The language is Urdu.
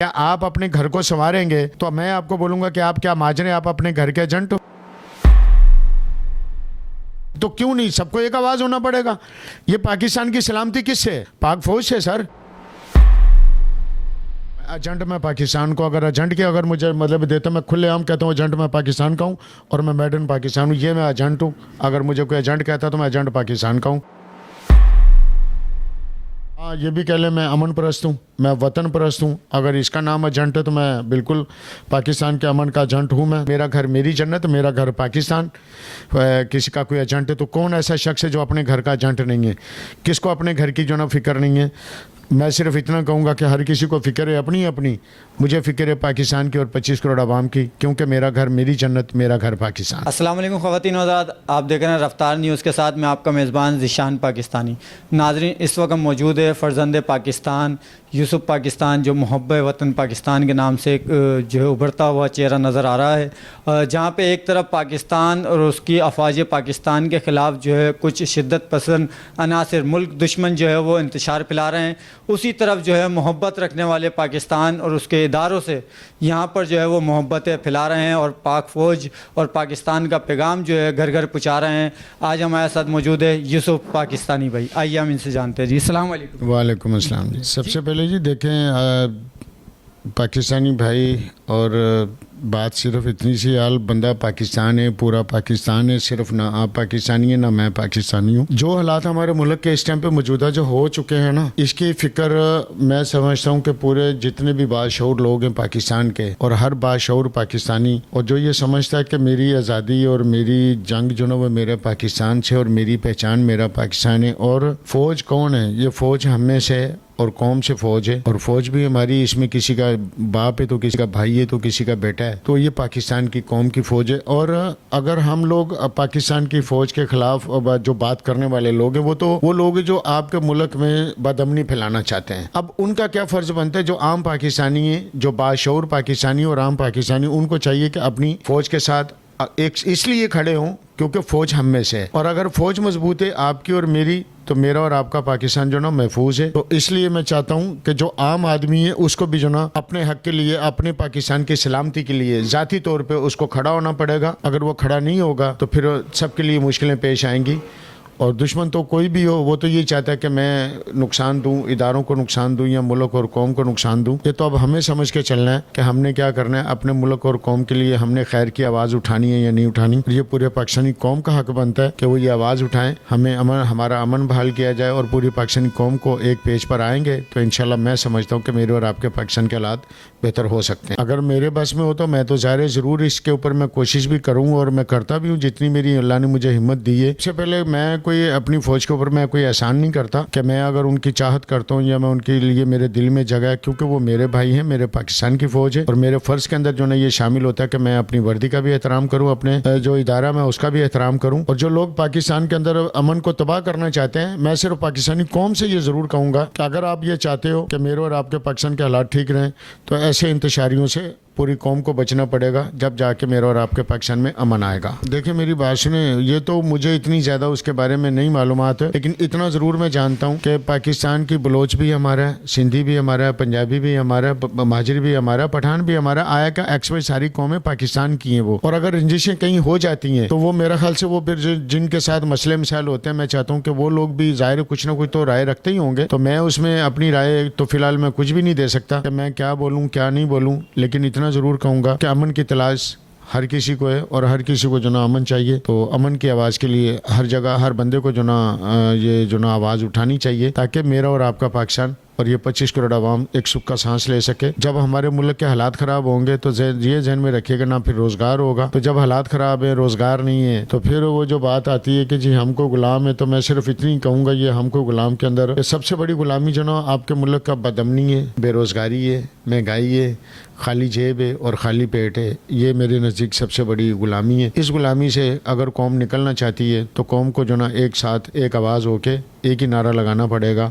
کیا آپ اپنے گھر کو سنواریں گے تو میں آپ کو بولوں گا کہ آپ کیا ماجرے، آپ اپنے گھر کے ایجنٹ ہو؟ تو کیوں نہیں سب کو ایک آواز ہونا پڑے گا؟ یہ پاکستان کی سلامتی کس سے؟ پاک فوج سے سر۔ ایجنٹ میں پاکستان کو اگر مجھے مطلب دیتا، میں کھلے عام کہتا ہوں ایجنٹ میں پاکستان کا ہوں اور میں میڈ ان پاکستان ہوں، یہ میں ایجنٹ ہوں۔ اگر مجھے کوئی ایجنٹ کہتا تو میں ایجنٹ پاکستان کا ہوں۔ ہاں یہ بھی کہہ لیں میں امن پرست ہوں، میں وطن پرست ہوں۔ اگر اس کا نام ایجنٹ ہے تو میں بالکل پاکستان کے امن کا ایجنٹ ہوں۔ میں میرا گھر میری جنت، میرا گھر پاکستان۔ کسی کا کوئی ایجنٹ ہے تو کون ایسا شخص ہے جو اپنے گھر کا ایجنٹ نہیں ہے؟ کس کو اپنے گھر کی جو نا فکر نہیں ہے؟ میں صرف اتنا کہوں گا کہ ہر کسی کو فکر ہے اپنی، مجھے فکر ہے پاکستان کی اور 25 کروڑ عوام کی، کیونکہ میرا گھر میری جنت، میرا گھر پاکستان۔ السلام علیکم خواتین و حضرات، آپ دیکھ رہے ہیں رفتار نیوز کے ساتھ میں آپ کا میزبان ذیشان پاکستانی۔ ناظرین، اس وقت موجود ہے فرزند پاکستان یوسف پاکستان، جو محب وطن پاکستان کے نام سے جو ہے ابھرتا ہوا چہرہ نظر آ رہا ہے، جہاں پہ ایک طرف پاکستان اور اس کی افواج پاکستان کے خلاف جو ہے کچھ شدت پسند عناصر، ملک دشمن جو ہے وہ انتشار پھیلا رہے ہیں، اسی طرف جو ہے محبت رکھنے والے پاکستان اور اس کے اداروں سے یہاں پر جو ہے وہ محبتیں پھیلا رہے ہیں اور پاک فوج اور پاکستان کا پیغام جو ہے گھر گھر پہنچا رہے ہیں۔ آج ہمارے ساتھ موجود ہے یوسف پاکستانی بھائی، آئیے ہم ان سے جانتے ہیں۔ جی السلام علیکم۔ وعلیکم السلام جی۔ سب سے پہلے جی دیکھیں پاکستانی بھائی، اور بات صرف اتنی سی، حال بندہ پاکستان ہے، پورا پاکستان ہے، صرف نہ آپ پاکستانی ہیں نہ میں پاکستانی ہوں۔ جو حالات ہمارے ملک کے اس ٹائم پہ موجودہ جو ہو چکے ہیں نا، اس کی فکر میں سمجھتا ہوں کہ پورے جتنے بھی باشعور لوگ ہیں پاکستان کے، اور ہر باشعور پاکستانی، اور جو یہ سمجھتا ہے کہ میری آزادی اور میری جنگ جو نا وہ میرے پاکستان سے، اور میری پہچان میرا پاکستان ہے، اور فوج کون ہے؟ یہ فوج ہم میں سے اور قوم سے فوج ہے، اور فوج بھی ہماری، اس میں کسی کا باپ ہے تو کسی کا بھائی ہے تو کسی کا بیٹا ہے، تو یہ پاکستان کی قوم کی فوج ہے۔ اور اگر ہم لوگ پاکستان کی فوج کے خلاف جو بات کرنے والے لوگ ہیں، وہ لوگ ہیں جو آپ کے ملک میں بدامنی پھیلانا چاہتے ہیں۔ اب ان کا کیا فرض بنتا ہے؟ جو عام پاکستانی ہیں، جو باشعور پاکستانی اور عام پاکستانی، ان کو چاہیے کہ اپنی فوج کے ساتھ اس لیے کھڑے ہوں کیونکہ فوج ہم میں سے ہے، اور اگر فوج مضبوط ہے آپ کی اور میری، تو میرا اور آپ کا پاکستان جو نا محفوظ ہے۔ تو اس لیے میں چاہتا ہوں کہ جو عام آدمی ہے اس کو بھی جو نا اپنے حق کے لیے، اپنے پاکستان کی سلامتی کے لیے ذاتی طور پہ اس کو کھڑا ہونا پڑے گا۔ اگر وہ کھڑا نہیں ہوگا تو پھر سب کے لیے مشکلیں پیش آئیں گی، اور دشمن تو کوئی بھی ہو وہ تو یہ چاہتا ہے کہ میں نقصان دوں، اداروں کو نقصان دوں یا ملک اور قوم کو نقصان دوں۔ یہ تو اب ہمیں سمجھ کے چلنا ہے کہ ہم نے کیا کرنا ہے، اپنے ملک اور قوم کے لیے ہم نے خیر کی آواز اٹھانی ہے یا نہیں اٹھانی۔ یہ پورے پاکستانی قوم کا حق بنتا ہے کہ وہ یہ آواز اٹھائیں، ہمیں ہمارا امن بحال کیا جائے، اور پوری پاکستانی قوم کو ایک پیج پر آئیں گے تو انشاءاللہ میں سمجھتا ہوں کہ میرے اور آپ کے پاکستان کے حالات بہتر ہو سکتے ہیں۔ اگر میرے بس میں ہو تو میں تو ظاہر ضرور اس کے اوپر میں کوشش بھی کروں، اور میں کرتا بھی ہوں جتنی میری اللہ نے مجھے ہمت دی ہے۔ اس سے پہلے میں کوئی اپنی فوج کے اوپر میں کوئی احسان نہیں کرتا کہ میں اگر ان کی چاہت کرتا ہوں یا میں ان کے لیے میرے دل میں جگہ ہے، کیونکہ وہ میرے بھائی ہیں، میرے پاکستان کی فوج ہے، اور میرے فرض کے اندر جو نا یہ شامل ہوتا ہے کہ میں اپنی وردی کا بھی احترام کروں، اپنے جو ادارہ میں اس کا بھی احترام کروں۔ اور جو لوگ پاکستان کے اندر امن کو تباہ کرنا چاہتے ہیں، میں صرف پاکستانی قوم سے یہ ضرور کہوں گا کہ اگر آپ یہ چاہتے ہو کہ میرے اور آپ کے پاکستان کے حالات ٹھیک رہیں تو ایسے انتشاریوں سے پوری قوم کو بچنا پڑے گا، جب جا کے میرا اور آپ کے پاکستان میں امن آئے گا۔ دیکھیں میری بات سنیں، یہ تو مجھے اتنی زیادہ اس کے بارے میں نہیں معلومات ہے، لیکن اتنا ضرور میں جانتا ہوں کہ پاکستان کی بلوچ بھی ہمارا ہے، سندھی بھی ہمارا ہے، پنجابی بھی ہمارا ہے، مہاجر بھی ہمارا ہے، پٹھان بھی ہمارا، آیا کا ایکس وائی ساری قومیں پاکستان کی ہیں وہ، اور اگر رنجشیں کہیں ہو جاتی ہیں تو وہ میرا خیال سے وہ پھر جن کے ساتھ مسئلے مسائل ہوتے ہیں، میں چاہتا ہوں کہ وہ لوگ بھی ظاہر کچھ نہ کچھ تو رائے رکھتے ہی ہوں گے، تو میں اس میں اپنی رائے تو فی الحال میں کچھ بھی نہیں دے سکتا کہ میں کیا بولوں کیا نہیں بولوں، لیکن اتنا ضرور کہوں گا کہ امن کی تلاش ہر کسی کو ہے، اور ہر کسی کو جو نا امن چاہیے، تو امن کی آواز کے لیے ہر جگہ ہر بندے کو جو نا یہ جو نا آواز اٹھانی چاہیے، تاکہ میرا اور آپ کا پاکستان اور یہ 25 کروڑ عوام ایک سکھ کا سانس لے سکے۔ جب ہمارے ملک کے حالات خراب ہوں گے تو یہ ذہن میں رکھیے گا نا، پھر روزگار ہوگا، تو جب حالات خراب ہیں، روزگار نہیں ہے، تو پھر وہ جو بات آتی ہے کہ جی ہم کو غلام ہے، تو میں صرف اتنی کہوں گا یہ ہم کو غلام کے اندر سب سے بڑی غلامی جو نا آپ کے ملک کا بدامنی ہے، بے روزگاری ہے، مہنگائی ہے، خالی جیب ہے اور خالی پیٹ ہے، یہ میرے نزدیک سب سے بڑی غلامی ہے۔ اس غلامی سے اگر قوم نکلنا چاہتی ہے تو قوم کو جو نا ایک ساتھ ایک آواز ہو کے ایک ہی نعرہ لگانا پڑے گا،